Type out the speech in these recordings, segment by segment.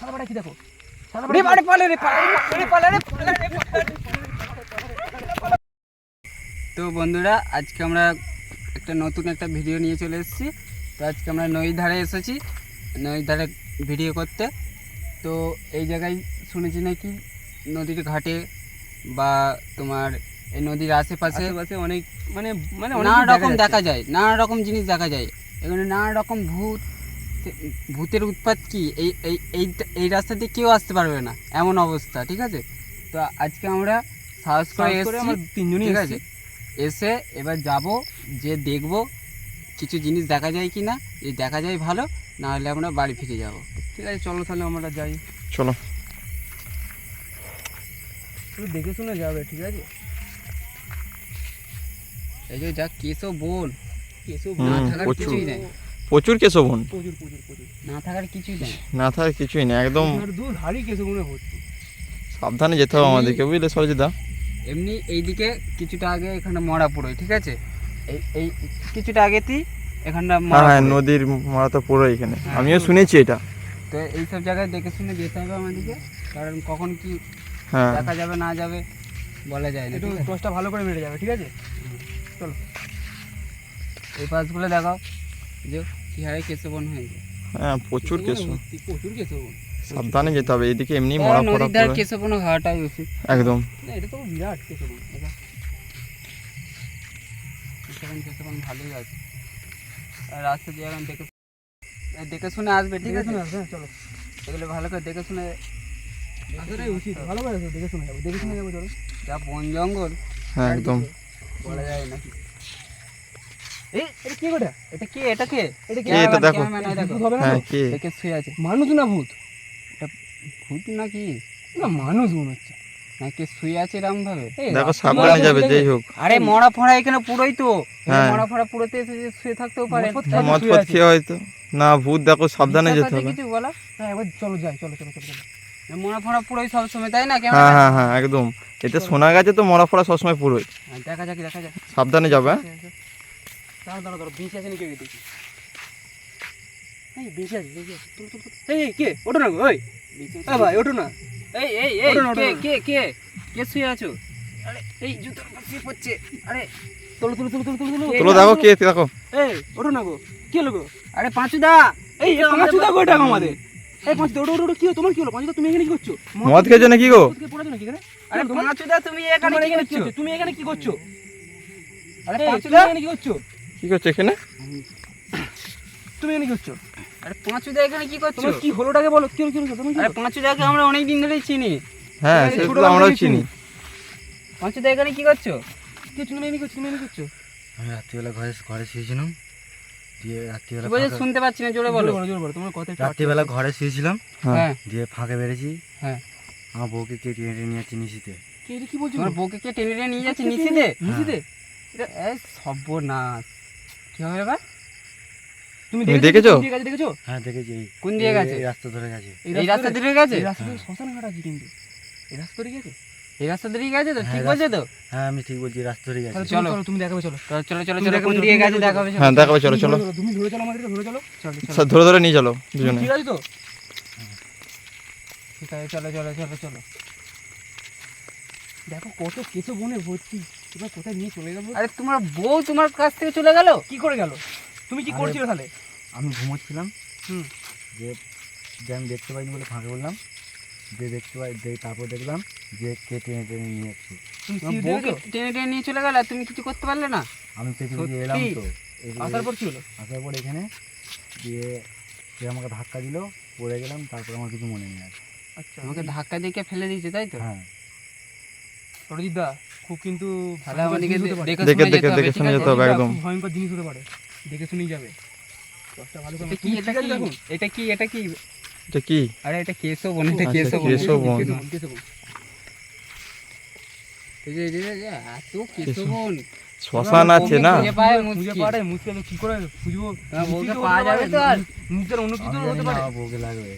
শালাবাড়া কি দেখো তো বন্ধুরা আজকে আমরা নতুন একটা ভিডিও নিয়ে চলে এসেছি। তো আজকে আমরা নদীর ধারে এসেছি, নদীর ধারে ভিডিও করতে। তো এই জায়গায় শুনেছি নাকি নদীর ঘাটে বা তোমার এই নদীর আশেপাশে অনেক মানে নানা রকম দেখা যায়, নানা রকম জিনিস দেখা যায়। এখানে নানা রকম ভূতের উৎপাত কি এই এই এই এই রাস্তা দিয়ে কেউ আসতে পারবে না, এমন অবস্থা। ঠিক আছে, তো আজকে আমরা সাহস করে আমরা তিনজনই ঠিক আছে এসে এবার যাব, যে দেখব কিছু জিনিস দেখা যায় কি না। যদি দেখা যায় ভালো, না হলে আমরা বাড়ি ফিরে যাব। ঠিক আছে, চলো তাহলে আমরা যাই। চলো, একটু দেখে শুনে যাবে, ঠিক আছে? এই যে যা কেশব বন, কেশব না থাকার কিছুই নেই, প্রচুর কেশবন, প্রচুর প্রচুর প্রচুর না থাকার কিছুই নেই, না থাকার কিছুই নেই, একদম দূর হারি কেশবনে ভর্তি। সাবধানে যেতে হবে আমাদেরকে, বুঝলে সরজিদা? এমনি এইদিকে কিছুটা আগে এখানে মরা পুরোই, ঠিক আছে? এই এই কিছুটা আগেতেই এখানটা হ্যাঁ, নদীর মারা তো পুরো এখানে, আমিও শুনেছি এটা। তো এইসব জায়গায় দেখে শুনে যেতে হবে আমাদেরকে, কারণ কখন কি হ্যাঁ, দেখা যাবে না যাবে বলা যায় না। একটু টসটা ভালো করে মেরে যাবে, ঠিক আছে? চলো, এই পাশগুলো দেখাও যে কি হারে কেশবন হয়েছে। হ্যাঁ, প্রচুর কেশব, প্রচুর কেশব। সাবধানে যেতে হবে, এদিকে এমনি মরা পড়া নদীর ধারে পুরো কেশবন হওয়াটাই উচিত। একদম। না, এটা তো বিরাট কেশব। কেশবন ভালোই আছে, আর রাস্তা দিয়ে এখন দেখে শুনে আসবে, ঠিক আছে? চলো, এগুলো ভালো করে দেখে শুনে আসাটাই উচিত। ভালো করে দেখে শুনে যাবো, দেখে শুনে যাবো। চলো, যা বন জঙ্গল হ্যাঁ, একদম। বলা যায় নাকি। এই এটা কি গোটা? এটা কি? এটা কে? এটা কি? কে এটা দেখো? ভূত হবে না হ্যাঁ, তো? কে? দেখে শুয়ে আছে। মানুষ না ভূত? ভূত নাকি না, মানুষ মনে হচ্ছে। নাকি শুয়ে আছে এরকম ভাবে? দেখো, সাবধানে যাবে যেই হোক। আরে মরা ফড়া এখানে পুরোই তো, হ্যাঁ। মরা ফড়া পুরোতে এসে যে শুয়ে থাকতেও পারে। মদ ফদ খেয়ে হয়তো না, ভূত দেখো, সাবধানে যেতে হবে। কিছু বলা হ্যাঁ, এবার চলো যাই, চলো চলো চলো চলো। মরা ফড়া পুরোই সব সময়, তাই না? কেমন? হ্যাঁ হ্যাঁ হ্যাঁ, একদম। এটা শোনা গেছে তো, মরা ফড়া সবসময় পুরোই। দেখা যাক, দেখা যাক। সাবধানে যাবে, হ্যাঁ? দাঁড়ো দাঁড়ো দাঁড়ো, বেঁচে আছে নাকি দেখি। এই বেঁচে আছে, বেঁচে আছে। তুল তুল তুল। এই কে? ওঠো না গো, ওই ভাই ওঠো না। এই এই এই ওঠো না, ওঠো কে না। কে কে কে শুয়ে আছো? আরে এই জুতোর উপর শুয়ে পড়ছে। আরে তুলো তুলো তুলো তুলো তুলো। তোলো, দেখো কে, দেখো। এই ওঠো না গো, কি হলো গো? আরে পাঁচুদা, এই পাঁচুদা গো, এটা আমাদের। এই পাঁচুদা, ওঠো ওঠো ওঠো। কি হলো তোমার? কি হলো পাঁচুদা? তুমি এখানে কি করছো? মদ খেয়েছো নাকি গো? মদ খেয়ে পড়েছো নাকি এখানে? আরে পাঁচুদা তুমি এখানে তোমার কি এখানে কি করছো? হচ্ছে? তুমি এখানে কি করছো? আরে এই, তুমি পাঁচুদা, এখানে কি করছো? কি করছো এখানে? তুমি এখানে কি করছো? আরে পাঁচুদা এখানে কি করছো? তোমার কি হলোটাকে বলো, কি হলো কি হলো? তুমি কি আরে হলো? পাঁচুদাকে আমরা অনেক দিন ধরেই চিনি। হ্যাঁ, এই সে তো ছোটবেলা আমরাও থেকেই চিনি। পাঁচুদা এখানে কি করছো? কি তুমি এখানে কি করছো? তুমি এখানে কি করছো? আমি রাত্রিবেলা ঘরে শুয়েছিলাম, দিয়ে রাত্রিবেলা কি বলছো? শুনতে পাচ্ছি না, জোরে বলো। জোরে বলো, তোমার কথা একটু রাত্রিবেলা ঘরে শুয়েছিলাম, হ্যাঁ দিয়ে ফাঁকে বেড়েছি। হ্যাঁ। আমার বউকে কে টেনে টেনে নিয়ে যাচ্ছে নিশিতে। কে এটা কি বলছো? তোমার বউকে কে টেনে টেনে নিয়ে যাচ্ছে নিচেতে? নিচেতে? এই সর্বনাশ, কি হবে এবার? তুমি তুমি দেখেছো? কোন দিকে দেখেছো? হ্যাঁ দেখেছি। কোন দিকে গেছে? এই রাস্তা ধরে গেছে। এই রাস্তা ধরে গেছে? এই রাস্তা দিয়ে শ্মশান ঘাট আছে কিন্তু। এই রাস্তা ধরে গেছে? এই রাস্তা ধরে গেছে তো? ঠিক হ্যাঁ, বলছো তো? হ্যাঁ আমি ঠিক বলছি, রাস্তা ধরে গেছে। তাহলে চলো। চলো, তুমি দেখাবে, চলো। তো চলো চলো তুমি চলো, দেখাবে, কোন তুমি দিকে গেছে দেখাবে, দেখাবে। হ্যাঁ, দেখাবে, চলো চলো। তুমি ধরে চলো আমাদেরকে, ধরে চলো। চলো চলো। সব ধরে ধরে নিয়ে চলো দুজনে। ঠিক আছে তো? ঠিক আছে, চলো চলো চলো চলো। দেখো কত কেঁচো বনে ভর্তি। এবার কোথায় নিয়ে চলে যাবো? আরে তোমার বউ তোমার কাছ থেকে চলে গেল? কি করে গেল? তুমি কি আরে- করছিলে তাহলে? আমি ঘুমোচ্ছিলাম, হুম। যে আমি দেখতে পাইনি বলে ফাঁকে বললাম, যে দেখতে পাই, তারপর দেখলাম যে কে টেনে টেনে নিয়ে যাচ্ছে। তুমি তোমার কি বউকে দেখেছো? টেনে টেনে নিয়ে চলে গেল আর তুমি কিছু করতে পারলে না? আমি পেছনে সত্যি? দিয়ে এলাম তো, আসার পর কি হলো? আসার পর এখানে দিয়ে সে আমাকে ধাক্কা দিল, পড়ে গেলাম, তারপর আমার কিছু মনে নেই আর। আচ্ছা, তোমাকে ধাক্কা দিয়ে কে ফেলে দিয়েছে, তাই তো? হ্যাঁ, সরজিৎ দা, খুব কিন্তু তাহলে আমাদেরকে জিনিস হতে পারে। দেখে দেখে শুনে দেখে যেতে হবে, দেখে ঠিক শুনে আছে? যেতে হবে, একদম। খুব ভয়ঙ্কর জিনিস হতে পারে, দেখে শুনেই যাবে। দশটা ভালো করে এটা কি? তুমি এটা ঠিক আছে কি? দেখুন। এটা কি? এটা কি? এটা কি? আরে এটা কেশবন, এটা আচ্ছা, কেশবন। কেশবন। কেশবন। এই যে এত কেশবন। শ্মশান আছে না? খুঁজে পায় খুঁজে মুশকিল। পারে মুশকিল, কি করে খুঁজবো? তোমার বউকে নিশ্চিত পাওয়া হতে যাবে পারে, তো আর? নিজের অন্য কিছু আমি হতে জানি না পারে। আমার বউকে লাগবে।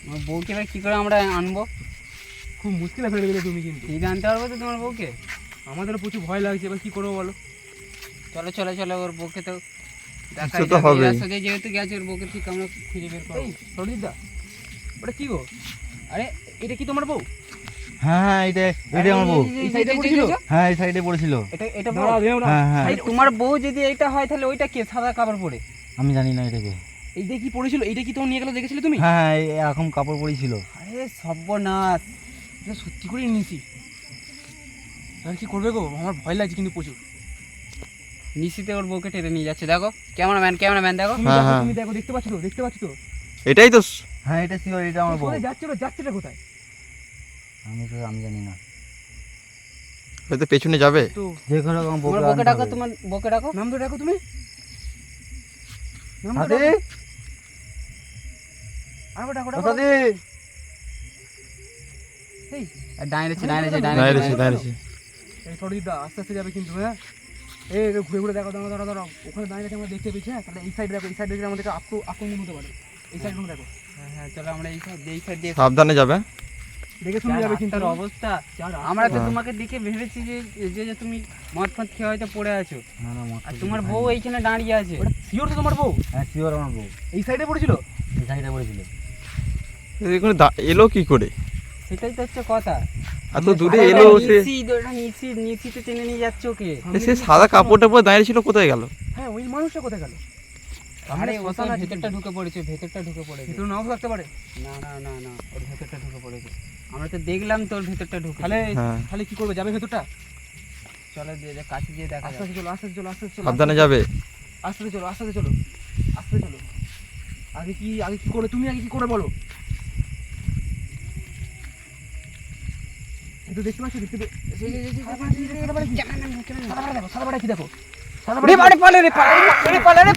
আমার বউকে এবার কি করে আমরা আনবো? খুব মুশকিলে ফেলে দিলে তুমি কিন্তু। ঠিক আনতে পারবো তো তোমার বউকে? আমাদেরও প্রচুর ভয় লাগছে, এবার কি করবো বলো? চলো চলো চলো, ওর বউকে তো দেখা সে তো হবেই। যেহেতু গেছে, ওর বউকে ঠিক আমরা খুঁজে বের করবো। এই সরজিৎ দা, ওটা কি গো? আরে এটা কি তোমার বউ? হ্যাঁ হ্যাঁ এটা আমার বউ। এই সাইডে পড়েছিল? হ্যাঁ এই সাইডে পড়েছিল। এটা বউ? দাঁড়াও, দাঁড়াও, হ্যাঁ হ্যাঁ আরে তোমার বউ যদি এইটা হয় তাহলে ওইটা কে সাদা কাপড় পরে? আমি জানি না এটাকে। এইটা কি পড়েছিল? এইটা কি তোমার নিয়ে গেল দেখেছিলে তুমি? হ্যাঁ হ্যাঁ এরকম কাপড় পরেছিল। আরে সর্বনাশ, এটা সত্যি করে নিয়েছি। আর কি করবে গো? আমার ভয় লাগছে কিন্তু প্রচুর। নিশিতে ওর বউকে টেনে নিয়ে যাচ্ছে। দেখো ক্যামেরাম্যান দেখো। তুমি হ্যাঁ, দেখো, হ্যাঁ। তুমি দেখো, দেখতে পাচ্ছ তো? দেখতে পাচ্ছ তো? এটাই তো হ্যাঁ এটা শিওর, এটা আমার বউ। কোথায় যাচ্ছিল কোথায়? আমি জানি না। হয়তো পেছনে যাবে। তো যে কোনো রকম তোমার বউকে ডাকো, তোমার বউকে ডাকো। নাম তো ডাকো তুমি। নাম তো সাথী, ডাকো। আরে ডাকো ডাকো। সাথী। এই দাঁড়িয়েছে দাঁড়িয়েছে। এই সরজিদা আস্তে আস্তে যাবে কিন্তু, হ্যাঁ? এই ঘুরে ঘুরে দেখো, দাঁড়াও। ওখানে দাঁড়িয়ে আমরা দেখতে পেয়েছি, হ্যাঁ? তাহলে এই সাইড দেখো, এই সাইড দেখলে আমাদেরকে আক্রমণ হতে পারে। এই সাইড দেখো, হ্যাঁ চলো আমরা এই সাইড দিয়ে সাবধানে যাবে। দেখে শুনে যাবে কিন্তু। রাস্তার অবস্থা। যা রাস্তা। আমরা তো হ্যাঁ। তোমাকে দেখে ভেবেছি যে তুমি মদ ফদ খেয়ে হয়তো পড়ে আছো, না না আর তোমার বউ এইখানে দাঁড়িয়ে আছে। ওটা শিওর তো তোমার বউ? হ্যাঁ শিওর আমার বউ। এই সাইডে পড়েছিল? এই সাইডে পড়েছিল। এখানে এলো কি করে? সেটাই তো হচ্ছে কথা। এত দূরে আরে এলো সে। নিশিতে টেনে নিয়ে যাচ্ছে ওকে। সে সাদা কাপড়টা পরে দাঁড়িয়ে ছিল, কোথায় গেল? হ্যাঁ, ওই মানুষটা কোথায় গেল? আরে ও তো শ্মশান আছে ভেতরটা কিন্তু। ঢুকে পড়েছে, ভেতরটা ঢুকে পড়েছে। ভিতরে নাও থাকতে পারে। না ওর ভেতরটা ঢুকে পড়েছে। আমরা তো দেখলাম তোর ভেতরটা ঢুকে। তাহলে হ্যাঁ। তাহলে কি করবে? যাবে ভেতরটা? চলো কাছে গিয়ে দেখা আস্তে যাক। আস্তে চলো, আস্তে চলো, আস্তে চলো। সাবধানে যাবে। আস্তে চলো, আস্তে চলো। আগে কি করে, তুমি আগে কি করে বলো? এটা দেখতে পাচ্ছ? সাদাবাড়া কি দেখো? রে বাড়ি পালে রে পালে রে।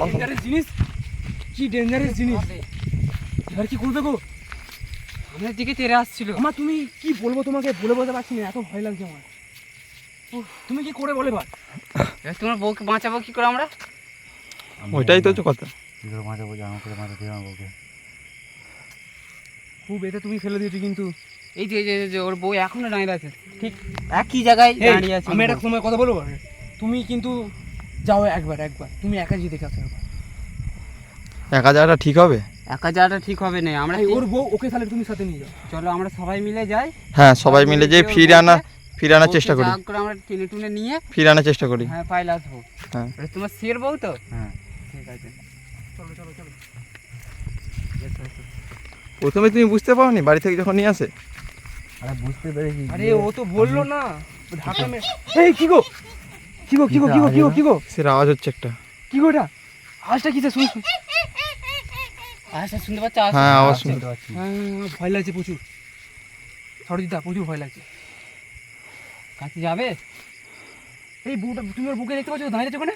ডেঞ্জারাস জিনিস, কি ডেঞ্জারাস জিনিস! এবার কি করবে গো? আমাদের দিকে তেরে আসছিল। আমার তুমি কি বলবো, তোমাকে বলে বলতে পারছি না, এত ভয় লাগছে আমার। উফ, তুমি কি করে বলে ভাই? এবার তোমার বউকে বাঁচাবো কি করে আমরা? ওইটাই তো হচ্ছে কথা। কি করে মাঝে বলছে আমাকে মাঝে দিয়ে আমার বউকে। খুব এতে তুমি ফেলে দিয়েছো কিন্তু। এই যে ওর বউ এখনো দাঁড়িয়ে আছে, ঠিক একই জায়গায় এই, দাঁড়িয়ে আছে। আমি একটা সময় কথা বলবো। তুমি কিন্তু যাও একবার, তুমি একা গিয়ে দেখে আসো একবার। একা যাওয়াটা ঠিক হবে? একা যাওয়াটা ঠিক হবে না। আমরা এই, ওর বউ ওকে তাহলে তুমি সাথে নিয়ে যাও। চলো আমরা সবাই মিলে যাই। হ্যাঁ, সবাই মিলে যে ফিরে আনার চেষ্টা করি। করে আমরা টেনে টুনে নিয়ে ফিরে আনার চেষ্টা করি। হ্যাঁ পাইলে আসবো। হ্যাঁ। এবার তোমার সিয়ের বউ তো? হ্যাঁ ঠিক আছে। চলো চলো চলো। প্রথমে তুমি বুঝতে পারোনি বাড়ি থেকে যখন নিয়ে আসে? আরে বুঝতে পেরেছি। আরে ও তো বললো না ঢাকা মে। এই কি গো, কি গো, কি গো, কি গো, কি গো, কি গো, সে আওয়াজ হচ্ছে একটা। কি গো এটা? আওয়াজটা কিসে? শুন শুন। আচ্ছা শুনতে পাচ্ছ? হ্যাঁ, আওয়াজ শুনতে শুনতে পাচ্ছি। হ্যাঁ, ভয় লাগছে প্রচুর। সরজিদা প্রচুর ভয় লাগছে। কাছে যাবে? এই বউটা, তুমি ওর বুকে দেখতে পাচ্ছ দাঁড়িয়ে আছে ওখানে?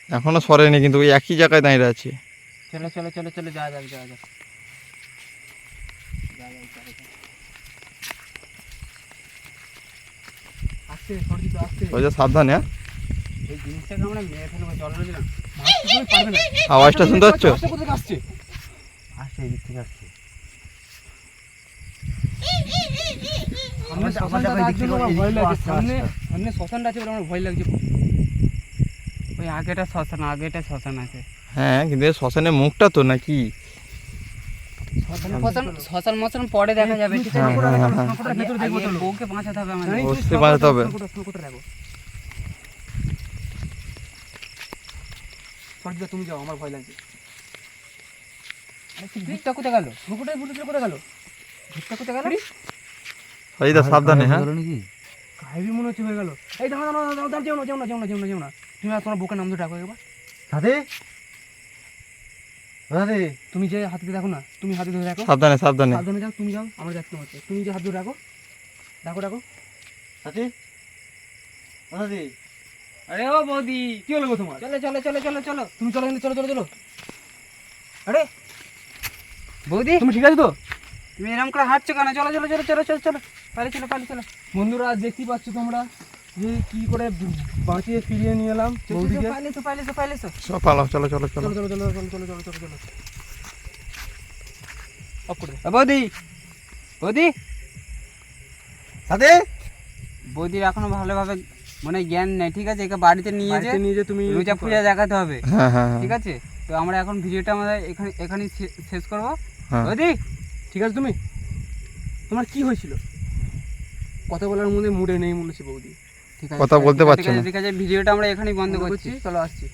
এখনো সরেনি, কিন্তু ওই একই জায়গায় দাঁড়িয়ে আছে। চলো চলো চলো চলো যাওয়া যাক। আসছে সরজিদা, আসছে। ওই যে সাবধানে, হ্যাঁ? এই জিনিসটাকে আমরা মেরে ফেলবো। চলো না। তুমি পারবে না। আওয়াজটা শুনতে পাচ্ছ? আওয়াজটা কোথা থেকে আসছে? আসছে এই দিক থেকে আসছে। সামনে শ্মশানটা শ্মশানটা ওই দিক থেকে আমার ওই দিক ভয় থেকে লাগছে। আসছে, সামনে আসছে। সামনে শ্মশানটা আছে বলে আমার ভয় লাগছে। ওই আগেটা শ্মশান আছে। হ্যাঁ, কিন্তু এই শ্মশানের মুখটা তো নাকি? শ্মশান মশান পরে দেখা যাবে, ঠিক আছে? হ্যাঁ, হ্যাঁ, হ্যাঁ। শ্মশানটার ভেতরে দেখবো আগে চলো। বউকে বাঁচাতে হবে আমাদের। জানি, অবশ্যই তুমি বাঁচাতে হবে। শ্মশানটা দেখো। সরজিদা তুমি যাও, আমার ভয় লাগছে। ভূতটা কোথায় গেল? মুকুটে কোথায় গেল? ভূতটা কোথায় গেল? এই তো সাবধানে, হ্যাঁ? হলো নাকি? গায়েবই মনে হচ্ছে হয়ে গেল। এই দাঁড়াও, যেও না। তুমি আর তোমার বুকের নাম তো ডাকো একবার। সাথী, সাথী। তুমি যে হাতে দেখো না, তুমি হাতে ধরে রাখো। সাবধানে। সাবধানে যাও, তুমি যাও, আমার যাচ্ছে হচ্ছে। তুমি যে হাত ধরে রাখো, ডাকো। সাথী, সাথী। আরে ও বৌদি, কি হলো গো তোমার? চলো তুমি চলো এখানে, চলো। আরে বৌদি, তুমি ঠিক আছে তো? তুমি এরকম করে হাঁটছো কেন? চলো পালে চলো। বন্ধুরা, আজ দেখতেই পাচ্ছ তোমরা যে কি করে বাঁচিয়ে ফিরিয়ে নিয়ে এলাম বৌদিকে। পাইলেছো। সব পালাও, চলো। চলো। অফ করে দে। বৌদি, সাথী। বৌদির এখনো ভালোভাবে মনে জ্ঞান নেই, ঠিক আছে? একে বাড়িতে নিয়ে বাড়িতে নিয়ে যে তুমি রোজা পূজা দেখাতে হবে, হ্যাঁ হ্যাঁ ঠিক আছে? তো আমরা এখন ভিডিওটা আমরা এখানে শেষ করবো। হ্যাঁ। বৌদি ঠিক আছে, তুমি তোমার কি হয়েছিল? কথা বলার মধ্যে মুডে নেই মনে হচ্ছে বৌদি। ঠিক আছে, কথা বলতে ঠিক আছে, পারছো না। ঠিক আছে, ভিডিওটা আমরা এখানেই বন্ধ করছি। চলো আসছি।